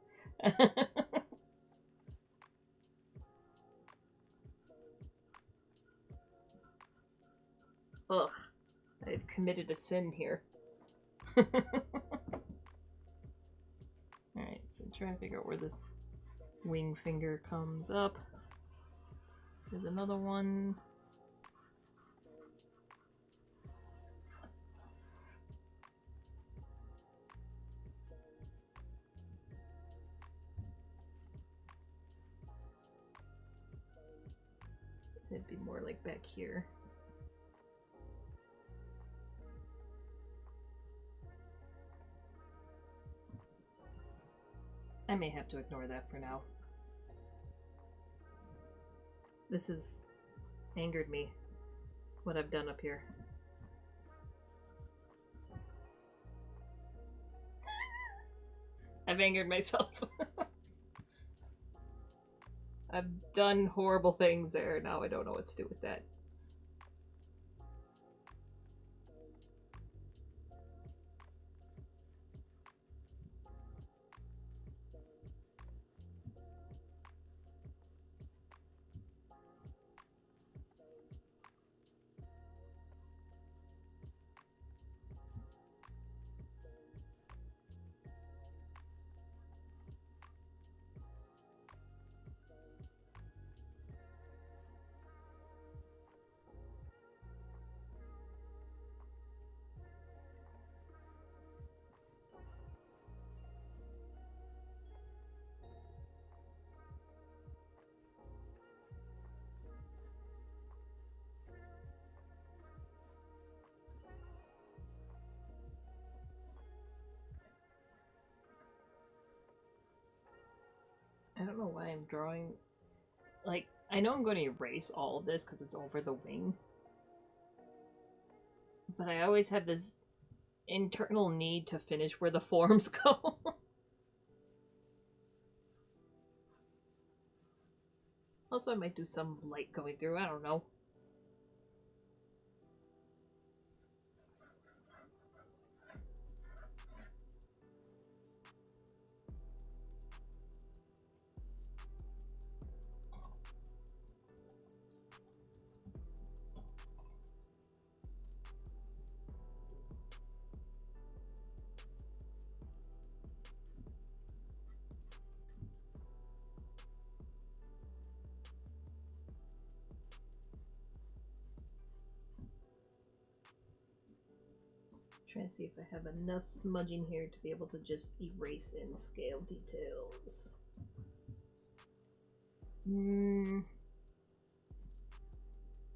Ugh. I've committed a sin here. Alright, so I'm trying to figure out where this wing finger comes up. There's another one. It'd be more like back here. I may have to ignore that for now. This has angered me, what I've done up here. I've angered myself. I've done horrible things there, now I don't know what to do with that. I don't know why I'm drawing... Like, I know I'm going to erase all of this because it's over the wing. But I always have this internal need to finish where the forms go. Also, I might do some light going through, I don't know. Trying to see if I have enough smudging here to be able to just erase in scale details.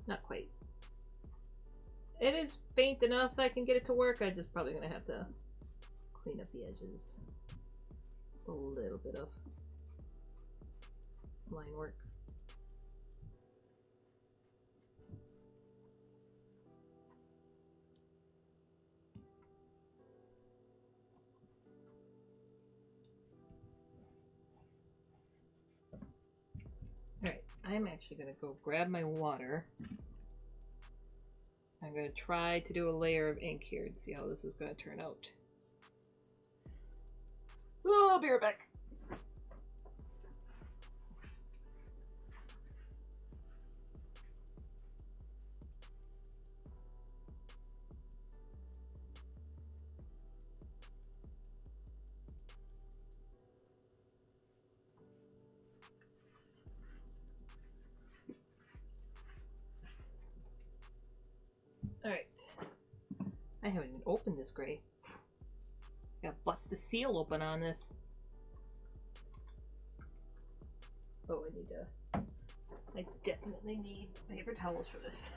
Not quite. It is faint enough that I can get it to work. I'm just probably gonna have to clean up the edges. A little bit of line work. Alright, I'm actually going to go grab my water. I'm going to try to do a layer of ink here and see how this is going to turn out. Oh, I'll be right back. Alright. I haven't even opened this gray. Gotta bust the seal open on this. Oh, I need to... I definitely need paper towels for this.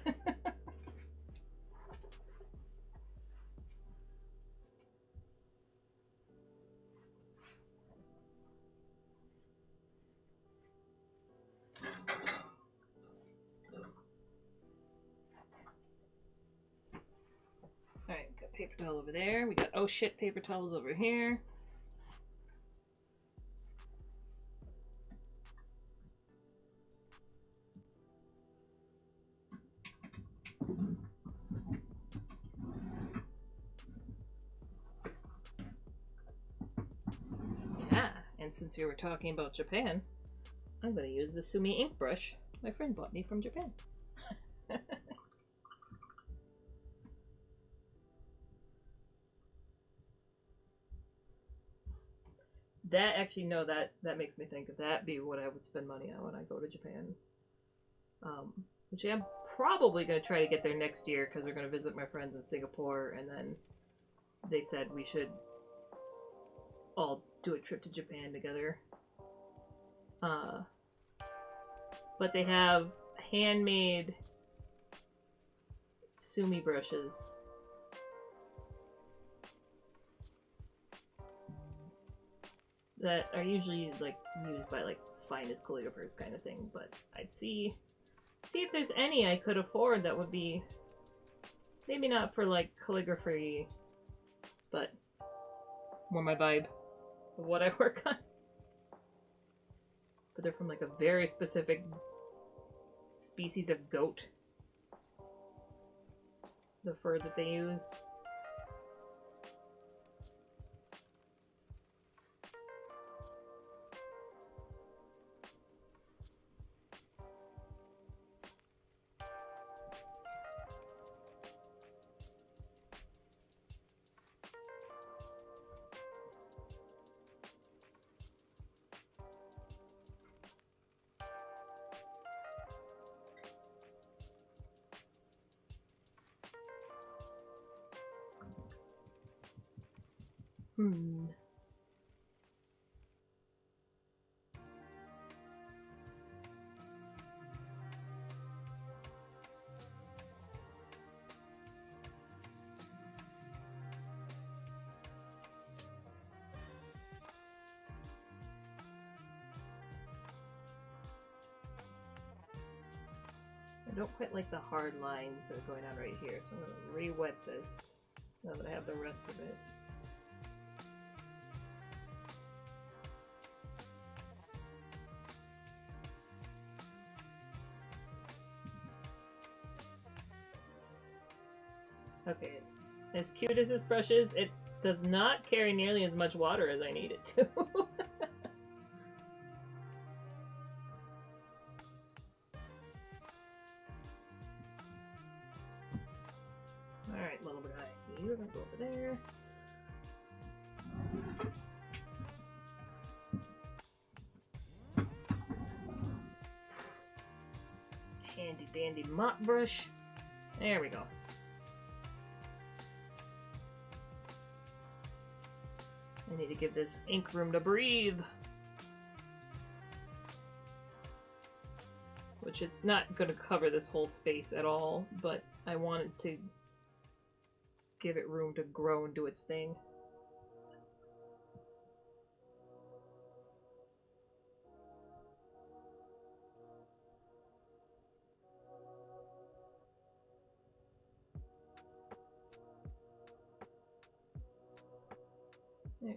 Alright, got paper towel over there. We got oh shit paper towels over here. Yeah, and since we were talking about Japan, I'm going to use the Sumi ink brush my friend bought me from Japan. That actually, no, that makes me think of that be what I would spend money on when I go to Japan. Which I'm probably going to try to get there next year because we're going to visit my friends in Singapore, and then they said we should all do a trip to Japan together. But they have handmade Sumi brushes. That are usually like used by like finest calligraphers kind of thing, but I'd see if there's any I could afford that would be maybe not for like calligraphy, but more my vibe of what I work on. But they're from like a very specific species of goat. The fur that they use. I don't quite like the hard lines that are going on right here, so I'm going to re-wet this now that I have the rest of it. Okay, as cute as this brush is, it does not carry nearly as much water as I need it to. Alright, little guy, you're gonna go over there. Handy dandy mop brush. There we go. I need to give this ink room to breathe. Which it's not going to cover this whole space at all, but I wanted to give it room to grow and do its thing. There.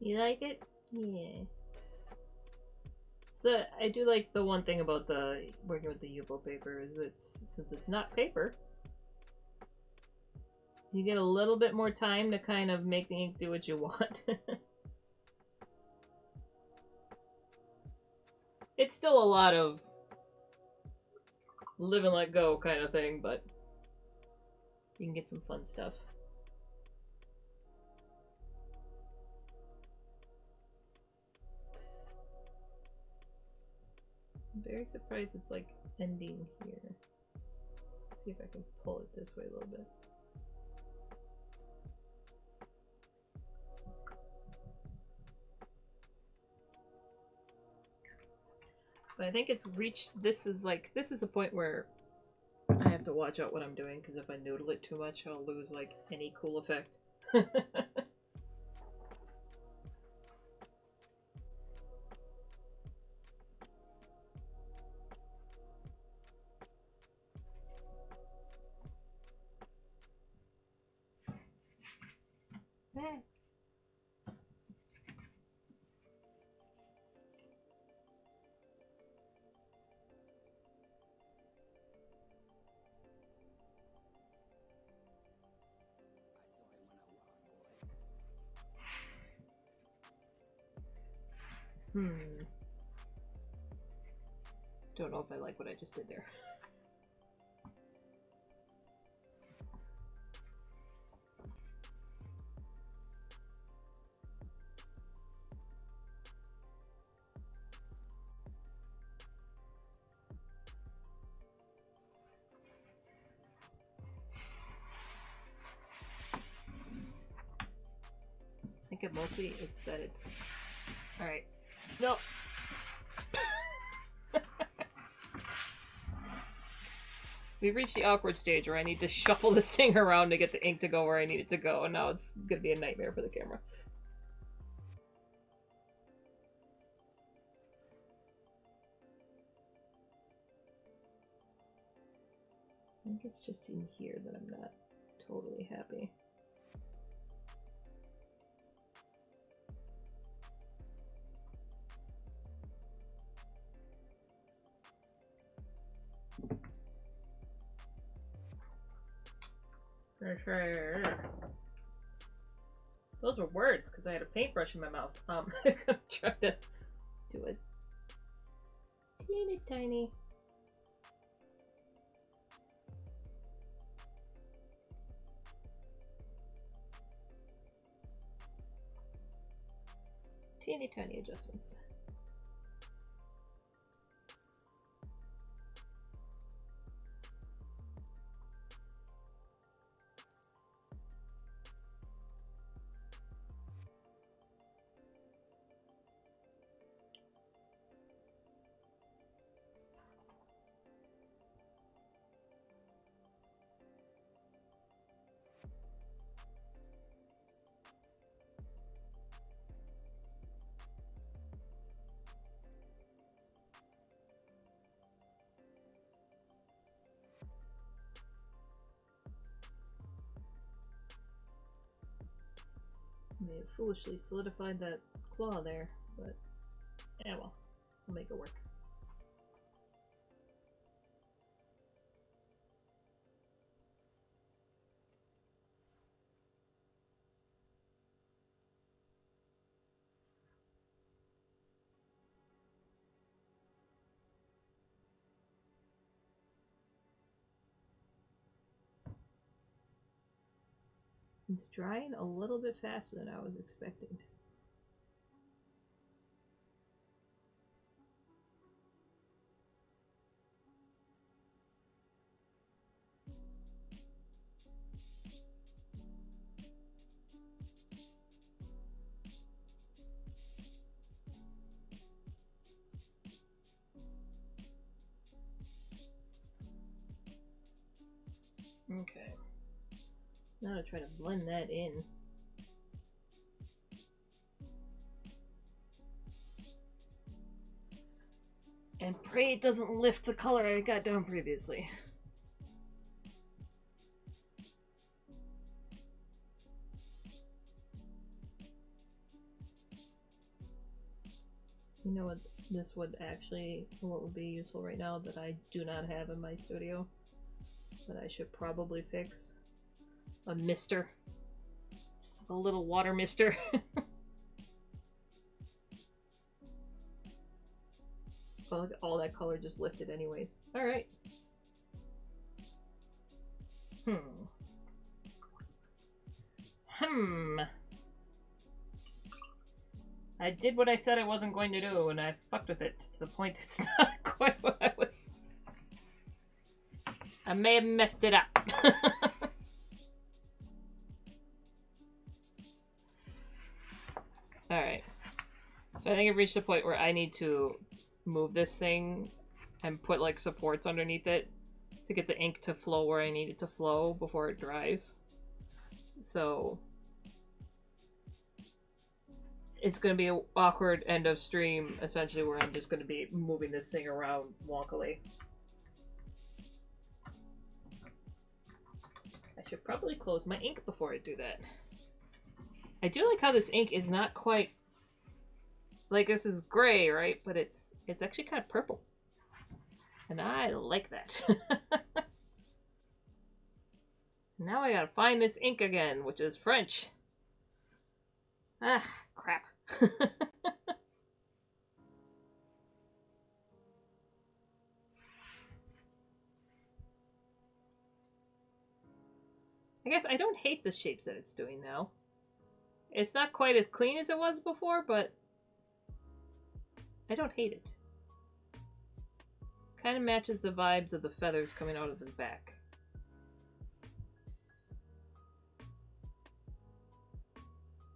You like it? Yeah. So I do like the one thing about the working with the Yupo paper is since it's not paper, you get a little bit more time to kind of make the ink do what you want. It's still a lot of live and let go kind of thing, but you can get some fun stuff. I'm very surprised it's like ending here. Let's see if I can pull it this way a little bit. But I think it's reached, this is a point where I have to watch out what I'm doing, because if I noodle it too much, I'll lose like any cool effect. Don't know if I like what I just did there. I think it mostly it's that it's alright. No. We've reached the awkward stage where I need to shuffle this thing around to get the ink to go where I need it to go, and now it's gonna be a nightmare for the camera. I think it's just in here that I'm not totally happy. Those were words because I had a paintbrush in my mouth. I'm trying to do it teeny tiny. Teeny tiny adjustments. May have foolishly solidified that claw there, but yeah, well, we'll make it work. It's drying a little bit faster than I was expecting. Okay. Now to try to blend that in. And pray it doesn't lift the color I got down previously. You know what this would actually, what would be useful right now that I do not have in my studio that I should probably fix? A mister. Just like a little water mister. Oh, look, all that color just lifted anyways. Alright. I did what I said I wasn't going to do, and I fucked with it to the point it's not quite what I was. I may have messed it up. Alright. So I think I've reached the point where I need to move this thing and put like supports underneath it to get the ink to flow where I need it to flow before it dries. So it's going to be an awkward end of stream, essentially, where I'm just going to be moving this thing around wonkily. I should probably close my ink before I do that. I do like how this ink is not quite... Like, this is gray, right? But it's actually kind of purple. And I like that. Now I gotta find this ink again, which is French. Ah, crap. I guess I don't hate the shapes that it's doing now. It's not quite as clean as it was before, but I don't hate it. Kind of matches the vibes of the feathers coming out of the back.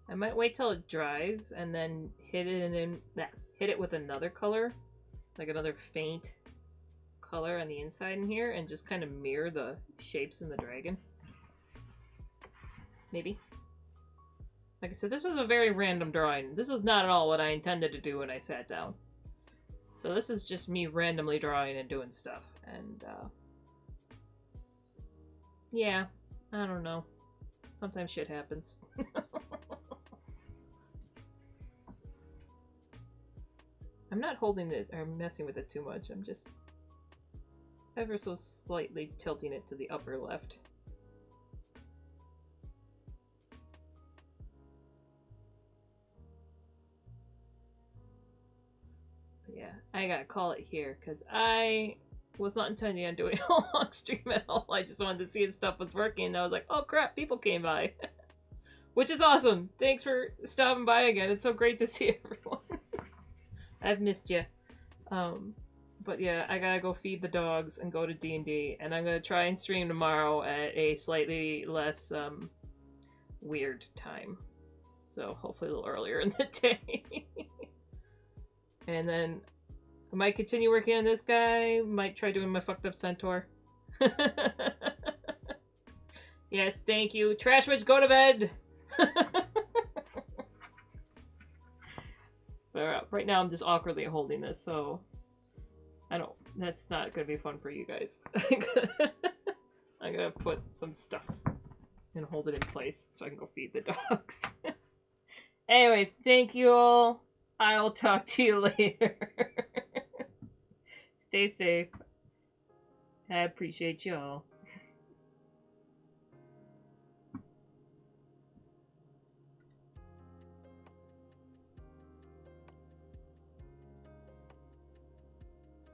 I might wait till it dries and then hit it with another color, like another faint color on the inside in here, and just kind of mirror the shapes in the dragon. Maybe. Like I said, this was a very random drawing. This was not at all what I intended to do when I sat down. So this is just me randomly drawing and doing stuff. And, yeah, I don't know. Sometimes shit happens. I'm not holding it or messing with it too much. I'm just ever so slightly tilting it to the upper left. But yeah, I gotta call it here because I was not intending on doing a long stream at all. I just wanted to see if stuff was working. And I was like, oh crap, people came by. Which is awesome. Thanks for stopping by again. It's so great to see everyone. I've missed you. But yeah, I gotta go feed the dogs and go to D&D, and I'm gonna try and stream tomorrow at a slightly less, weird time. So hopefully a little earlier in the day. And then I might continue working on this guy, might try doing my fucked up centaur. Yes, thank you. Trash Witch, go to bed! But right now I'm just awkwardly holding this, so I don't, that's not gonna be fun for you guys. I'm gonna put some stuff and hold it in place so I can go feed the dogs. Anyways, thank you all. I'll talk to you later. Stay safe. I appreciate you all.